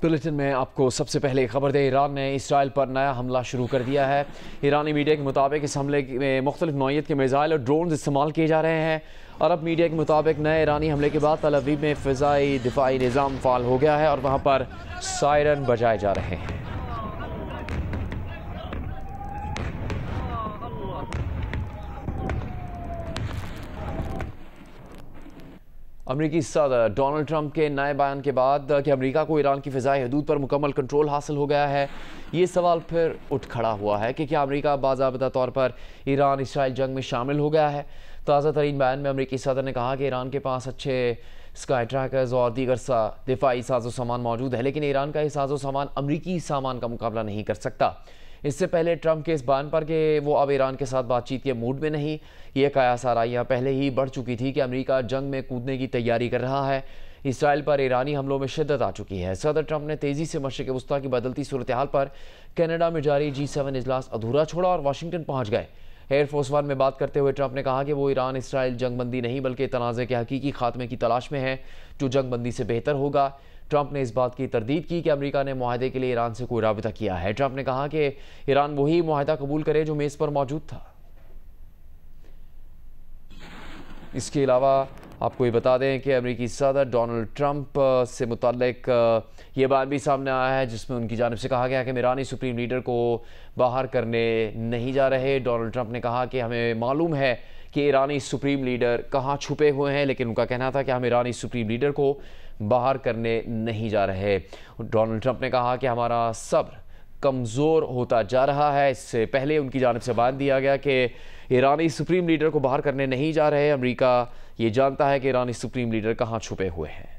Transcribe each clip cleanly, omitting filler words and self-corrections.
Bulletin में आपको सबसे पहले खबर दें। ईरान ने इसराइल पर नया हमला शुरू कर दिया है। ईरानी मीडिया के मुताबिक इस हमले में मुख्तलिफ नौइयत के मिसाइल और ड्रोन इस्तेमाल किए जा रहे हैं। अरब मीडिया के मुताबिक नए ईरानी हमले के बाद तल अवीव में फ़िज़ाई दिफाई निज़ाम फ़ाल हो गया है और वहाँ पर सायरन बजाए जा रहे हैं। अमरीकी सदर डोनाल्ड ट्रंप के नए बयान के बाद कि अमेरिका को ईरान की फ़िज़ाई हदूद पर मुकम्मल कंट्रोल हासिल हो गया है, ये सवाल फिर उठ खड़ा हुआ है कि क्या अमेरिका बाज़ाबिता तौर पर ईरान इसराइल जंग में शामिल हो गया है। ताज़ा तरीन बयान में अमरीकी सदर ने कहा कि ईरान के पास अच्छे स्काई ट्रैकर्स और दीगर दिफाई साजो सामान मौजूद है, लेकिन ईरान का ये साजो सामान अमरीकी सामान का मुकाबला नहीं कर सकता। इससे पहले ट्रंप के इस बयान पर कि वो अब ईरान के साथ बातचीत के मूड में नहीं, ये कयास आराइयाँ पहले ही बढ़ चुकी थी कि अमेरिका जंग में कूदने की तैयारी कर रहा है। इसराइल पर ईरानी हमलों में शिद्दत आ चुकी है। सदर ट्रंप ने तेज़ी से मशरिक़ वस्ता की बदलती सूरत हाल पर कनाडा में जारी G7 इजलास अधूरा छोड़ा और वाशिंगटन पहुँच गए। एयरफोर्स वन में बात करते हुए ट्रंप ने कहा कि वो ईरान इसराइल जंगबंदी नहीं बल्कि तनाज़े के हकीकी खात्मे की तलाश में है जो जंगबंदी से बेहतर होगा। ट्रंप ने इस बात की तरदीद की कि अमेरिका ने मुआहदे के लिए ईरान से कोई राबिता किया है। ट्रंप ने कहा कि ईरान वही मुआहदा कबूल करे जो मेज़ पर मौजूद था। इसके अलावा आपको ये बता दें कि अमेरिकी सदर डोनाल्ड ट्रंप से मुताल्लिक ये बात भी सामने आया है जिसमें उनकी जानिब से कहा गया कि हम ईरानी सुप्रीम लीडर को बाहर करने नहीं जा रहे। डोनाल्ड ट्रंप ने कहा कि हमें मालूम है कि ईरानी सुप्रीम लीडर कहाँ छुपे हुए हैं, लेकिन उनका कहना था कि हम ईरानी सुप्रीम लीडर को बाहर करने नहीं जा रहे। डोनाल्ड ट्रंप ने कहा कि हमारा सब्र कमज़ोर होता जा रहा है। इससे पहले उनकी जानिब से बयान दिया गया कि ईरानी सुप्रीम लीडर को बाहर करने नहीं जा रहे। अमेरिका ये जानता है कि ईरानी सुप्रीम लीडर कहाँ छुपे हुए हैं।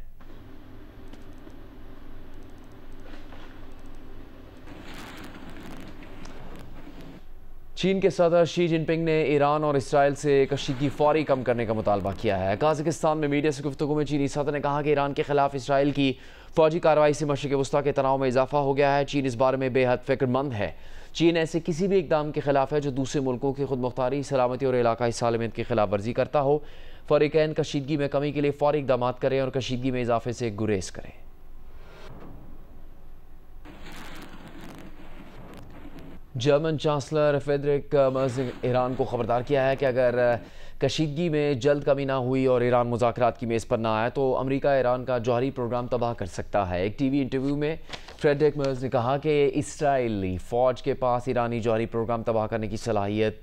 चीन के सदर शी जिनपिंग ने ईरान और इसराइल से कशीदगी फौरी कम करने का मुतालबा किया है। काज़ाकिस्तान में मीडिया से गुफ्तगू में चीनी सदर ने कहा कि ईरान के खिलाफ इसराइल की फौजी कार्रवाई से मशरिक़ वस्ता के तनाव में इजाफा हो गया है। चीन इस बारे में बेहद फ़िक्रमंद है। चीन ऐसे किसी भी इकदाम के खिलाफ है जो दूसरे मुल्कों की खुद मुख्तारी, सलामती और इलाकाई सालमियत की खिलाफ वर्जी करता हो। फ़रीक़ैन कशीदगी में कमी के लिए फौरी इक़दाम करें और कशीदगी में इजाफे से गुरेज करें। जर्मन चांसलर फ्रेडरिक मर्ज ने ईरान को खबरदार किया है कि अगर कशीदगी में जल्द कमी ना हुई और ईरान मुज़ाकरात की मेज़ पर ना आया तो अमेरिका ईरान का जौहरी प्रोग्राम तबाह कर सकता है। एक टीवी इंटरव्यू में फ्रेडरिक मर्ज ने कहा कि इसराइली फ़ौज के पास ईरानी जौहरी प्रोग्राम तबाह करने की सलाहियत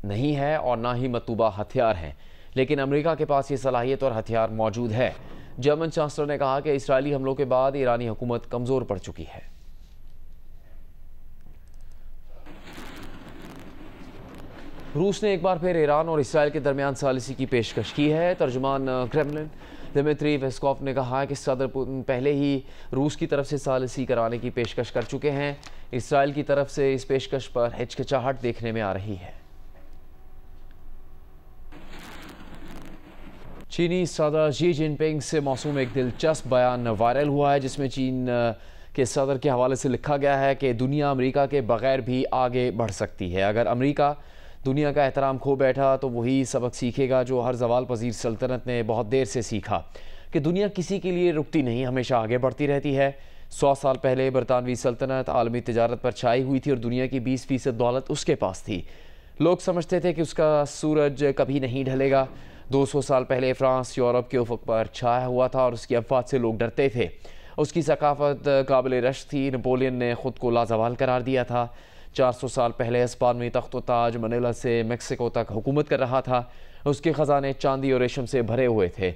नहीं है और ना ही मतलूबा हथियार हैं, लेकिन अमेरिका के पास ये सलाहियत और हथियार मौजूद है। जर्मन चांसलर ने कहा कि इसराइली हमलों के बाद ईरानी हुकूमत कमज़ोर पड़ चुकी है। रूस ने एक बार फिर ईरान और इसराइल के दरमियान सालिसी की पेशकश की है। तर्जुमान क्रेमलिन दिमित्री पेस्कोव ने कहा है कि सदर पुतिन पहले ही रूस की तरफ से सालिसी कराने की पेशकश कर चुके हैं। इसराइल की तरफ से इस पेशकश पर हिचकिचाहट देखने में आ रही है। चीनी सदर शी जिनपिंग से मौसूम एक दिलचस्प बयान वायरल हुआ है जिसमें चीन के सदर के हवाले से लिखा गया है कि दुनिया अमेरिका के बगैर भी आगे बढ़ सकती है। अगर अमेरिका दुनिया का एहतराम खो बैठा तो वही सबक सीखेगा जो हर ज़वाल पजीर सल्तनत ने बहुत देर से सीखा कि दुनिया किसी के लिए रुकती नहीं, हमेशा आगे बढ़ती रहती है। 100 साल पहले बरतानवी सल्तनत आलमी तिजारत पर छाई हुई थी और दुनिया की 20% दौलत उसके पास थी। लोग समझते थे कि उसका सूरज कभी नहीं ढलेगा। 200 साल पहले फ्रांस यूरोप के उफ़क़ पर छाया हुआ था और उसकी अफवाह से लोग डरते थे। उसकी सकाफत काबिल रश थी। नेपोलियन ने ख़ुद को लाजवाल करार दिया था। 400 साल पहले हिस्पानवी तख्त ताज मनीला से मेक्सिको तक हुकूमत कर रहा था। उसके ख़जाने चांदी और रेशम से भरे हुए थे।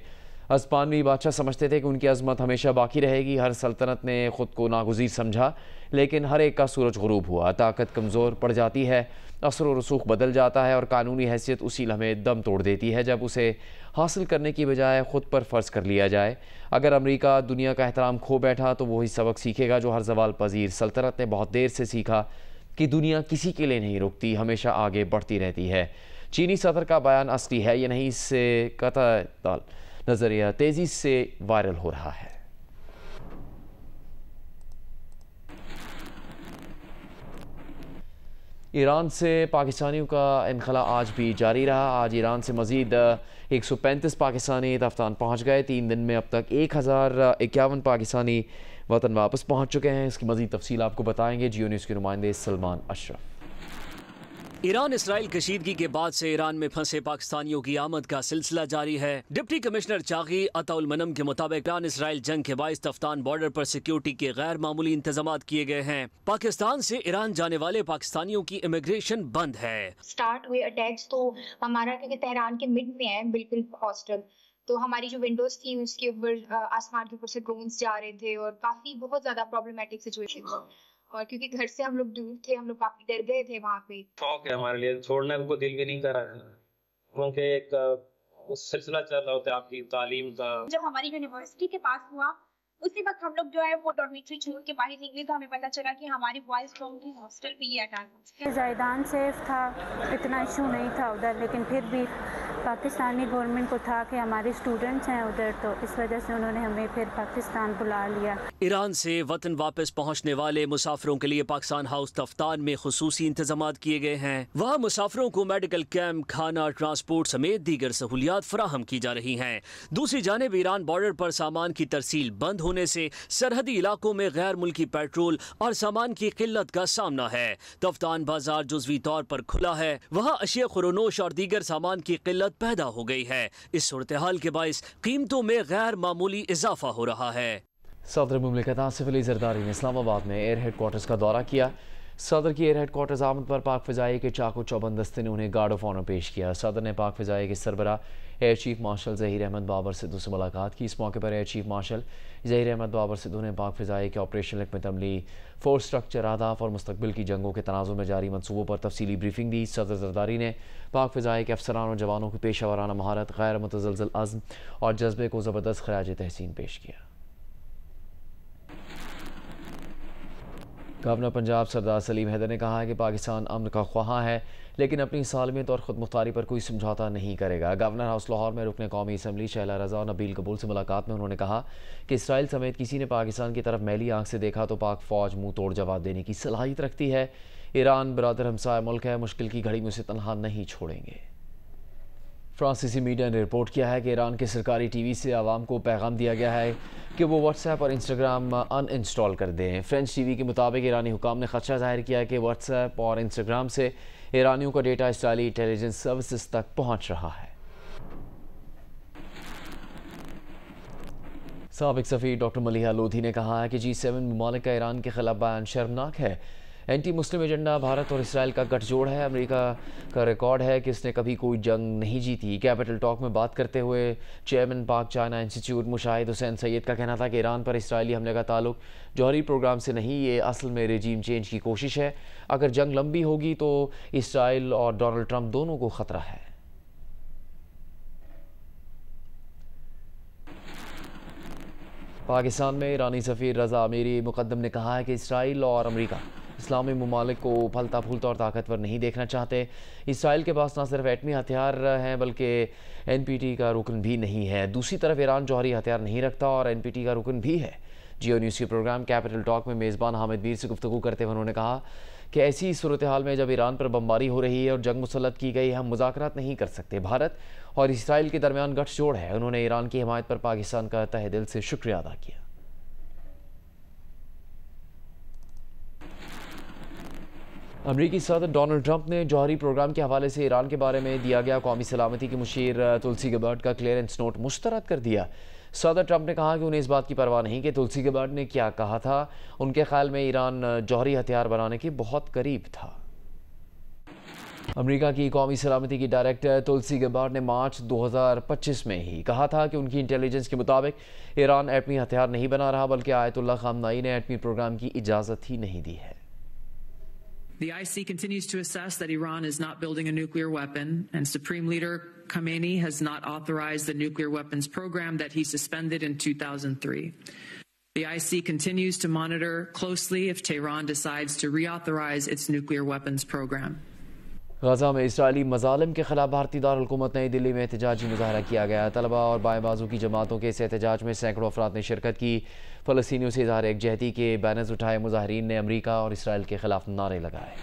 हिस्पानवी बादशाह समझते थे कि उनकी अजमत हमेशा बाकी रहेगी। हर सल्तनत ने ख़ुद को नागुज़ीर समझा, लेकिन हर एक का सूरज ग़ुरूब हुआ। ताकत कमज़ोर पड़ जाती है, असर व रसूख बदल जाता है और कानूनी हैसियत उसी लम्हे दम तोड़ देती है जब उसे हासिल करने की बजाय ख़ुद पर फ़र्ज़ कर लिया जाए। अगर अमेरिका दुनिया का एहतराम खो बैठा तो वही सबक सीखेगा जो हर ज़वाल पजीर सल्तनत ने बहुत देर से सीखा कि दुनिया किसी के लिए नहीं रुकती, हमेशा आगे बढ़ती रहती है। चीनी सदर का बयान असली है या नहीं, इससे कतई नज़रिया तेज़ी से वायरल हो रहा है। ईरान से पाकिस्तानियों का इनखला आज भी जारी रहा। आज ईरान से मज़ीद 135 पाकिस्तानी तफ्तान पहुँच गए। 3 दिन में अब तक 1051 पाकिस्तानी वतन वापस पहुँच चुके हैं। इसकी मज़ीद तफसील आपको बताएंगे जियो न्यूज़ के नुमाइंदे सलमान अशरफ। ईरान इसराइल कशीदगी के बाद से ईरान में फंसे पाकिस्तानियों की आमद का सिलसिला जारी है। डिप्टी कमिश्नर चागी अताउल मनम के मुताबिक ईरान इसराइल जंग के बाइस तफ्तान बॉर्डर पर सिक्योरिटी के गैर मामूली इंतजाम किए गए हैं। पाकिस्तान से ईरान जाने वाले पाकिस्तानियों की इमिग्रेशन बंद है। स्टार्ट हुए अटैक्स तो हमारा क्योंकि तेहरान के मिड में है बिल्कुल हॉस्टल, तो हमारी जो विंडोज थी उसके ऊपर आसमान के ऊपर से ड्रोन्स जा रहे थे और काफी बहुत ज्यादा प्रॉब्लमैटिक सिचुएशन थी। और क्योंकि घर से हम लोग दूर थे, हम लोग काफी डर गए थे वहाँ पे। शौक है हमारे लिए, छोड़ने को दिल भी नहीं कर रहा है क्योंकि एक उस सिलसिला चल रहा होता है आपकी तालीम का। जब हमारी यूनिवर्सिटी के पास हुआ उसी वक्त हम लोग जो है वो डॉर्मेट्री छोड़ के बाहर निकले तो हमें पता चला कि हमारे बॉयज लोगों की हॉस्टल पे ही अटैक। जायदान सेफ था, इतना इशू नहीं था उधर, लेकिन फिर भी पाकिस्तानी गवर्नमेंट को था कि हमारे स्टूडेंट्स हैं उधर, तो इस वजह से उन्होंने हमें फिर पाकिस्तान बुला लिया। ईरान से वतन वापस पहुँचने वाले मुसाफिरों के लिए पाकिस्तान हाउस तफ्तान में खुसूसी इंतजाम किए गए हैं। वहाँ मुसाफिरों को मेडिकल कैंप, खाना, ट्रांसपोर्ट समेत दीगर सहूलियात फराहम की जा रही हैं। दूसरी जानिब ईरान बॉर्डर पर सामान की तरसील बंद होने से सरहदी इलाकों में गैर मुल्की पेट्रोल और सामान की किल्लत का सामना है। तफ्तान बाजार जुज़वी तौर पर खुला है, वहाँ अशिया खुरोनोश और दीगर सामान की किल्लत पैदा हो गई है। इस सूरत हाल के बाइस कीमतों में गैर मामूली इजाफा हो रहा है। सदर मुमलिकत आसिफ अली जरदारी ने इस्लामाबाद में एयर हेडक्वार्टर्स का दौरा किया। सदर की एयर हेडक्वार्टर्स आमद पर पाक फ़िज़ाई के चाको चौबंद दस्ते ने उन्हें गार्ड ऑफ ऑनर पेश किया। सदर ने पाक फ़िज़ाई के सरबरा air chief marshal Zaheer Ahmed Babar Sidhu से मुलाकात की। इस मौके पर air chief marshal Zaheer Ahmed Babar Sidhu ने पाक फ़िज़ाई के ऑपरेशनल हिकमत अमली, फोर्स स्ट्रक्चर, अहदाफ और मुस्तकबिल की जंगों के तनाज़ुर में जारी मनसूबों पर तफसीली ब्रीफिंग दी। सदर जरदारी ने पाक फ़िज़ाई के अफसरान और जवानों की पेशा वराना महारत, गैर मुतज़लज़ल अज़्म और जज्बे को ज़बरदस्त खराज तहसीन पेश किया। गवर्नर पंजाब सरदार सलीम हैदर ने कहा है कि पाकिस्तान अमन का ख्वाहां है लेकिन अपनी सालमियत और ख़ुद मुख्तारी पर कोई समझौता नहीं करेगा। गवर्नर हाउस लाहौर में रुकने कौमी असम्बली शैला रज़ा और नबील कबूल से मुलाकात में उन्होंने कहा कि इसराइल समेत किसी ने पाकिस्तान की तरफ मैली आंख से देखा तो पाक फ़ौज मुँह तोड़ जवाब देने की सलाहियत रखती है। ईरान बरादर हमसाया मुल्क है, मुश्किल की घड़ी में उसे तनहा नहीं छोड़ेंगे। फ्रांसीसी मीडिया ने रिपोर्ट किया है कि ईरान के सरकारी टीवी से आवाम को पैगाम दिया गया है कि वो व्हाट्सएप और इंस्टाग्राम अनइंस्टॉल कर दें। फ्रेंच टीवी के मुताबिक ईरानी हुकाम ने खदशा जाहिर किया कि व्हाट्सएप और इंस्टाग्राम से ईरानियों का डेटा इसराइली इंटेलिजेंस सर्विसेज तक पहुँच रहा है। साबिक सफ़ीर डॉक्टर मलिहा लोधी ने कहा है कि G7 ममालिक का ईरान के खिलाफ बयान शर्मनाक है। एंटी मुस्लिम एजेंडा भारत और इसराइल का गठजोड़ है। अमेरिका का रिकॉर्ड है कि इसने कभी कोई जंग नहीं जीती। कैपिटल टॉक में बात करते हुए चेयरमैन पाक चाइना इंस्टीट्यूट मुशाहिद हुसैन सैयद का कहना था कि ईरान पर इसराइली हमले का ताल्लुक जौहरी प्रोग्राम से नहीं, ये असल में रेजीम चेंज की कोशिश है। अगर जंग लंबी होगी तो इसराइल और डोनाल्ड ट्रंप दोनों को ख़तरा है। पाकिस्तान में ईरानी सफ़ीर रज़ा अमीरी मुक़द्दम ने कहा है कि इसराइल और अमेरिका इस्लामी ममालिक को फलता फूलता और ताकतवर नहीं देखना चाहते। इसराइल के पास न सिर्फ एटमी हथियार हैं बल्कि NPT का रुकन भी नहीं है। दूसरी तरफ ईरान जौहरी हथियार नहीं रखता और NPT का रुकन भी है। जियो न्यूज़ के प्रोग्राम कैपिटल टॉक में मेज़बान हामिद मीर से गुफ्तगू करते हुए उन्होंने कहा कि ऐसी सूरत हाल में जब ईरान पर बमबारी हो रही है और जंग मुसल्लत की गई, हम मुज़ाकरात नहीं कर सकते। भारत और इसराइल के दरमियान गठजोड़ है। उन्होंने ईरान की हिमायत पर पाकिस्तान का तहे दिल से शुक्रिया अदा किया। अमरीकी सदर डोनाल्ड ट्रंप ने जौहरी प्रोग्राम के हवाले से ईरान के बारे में दिया गया कौमी सलामती की मुशीर तुलसी गबर्ट का क्लियरेंस नोट मुस्तरद कर दिया। सदर ट्रंप ने कहा कि उन्हें इस बात की परवाह नहीं कि तुलसी गबर्ट ने क्या कहा था। उनके ख्याल में ईरान जौहरी हथियार बनाने के बहुत करीब था। अमेरिका की कौमी सलामती की डायरेक्टर तुलसी गबर्ट ने मार्च 2025 में ही कहा था कि उनकी इंटेलिजेंस के मुताबिक ईरान एटमी हथियार नहीं बना रहा बल्कि आयतुल्लाह खामनाई ने एटमी प्रोग्राम की इजाज़त ही नहीं दी है। The IC continues to assess that Iran is not building a nuclear weapon, and Supreme Leader Khamenei has not authorized the nuclear weapons program that he suspended in 2003. The IC continues to monitor closely if Tehran decides to reauthorize its nuclear weapons program. गजा में Israeli मजालिम के खिलाफ भारतीय दारुल-हुकूमत नई दिल्ली में एहतजाजी मुजाहरा किया गया। तलबा और बाएं बाजू की जमातों के इस एहतजाज में सैकड़ों अफराद ने शिरकत की। फ़लस्तीनियों से इज़हार एकजहती के बैनर्स उठाए मुजाहरीन ने अमरीका और इसराइल के खिलाफ नारे लगाए।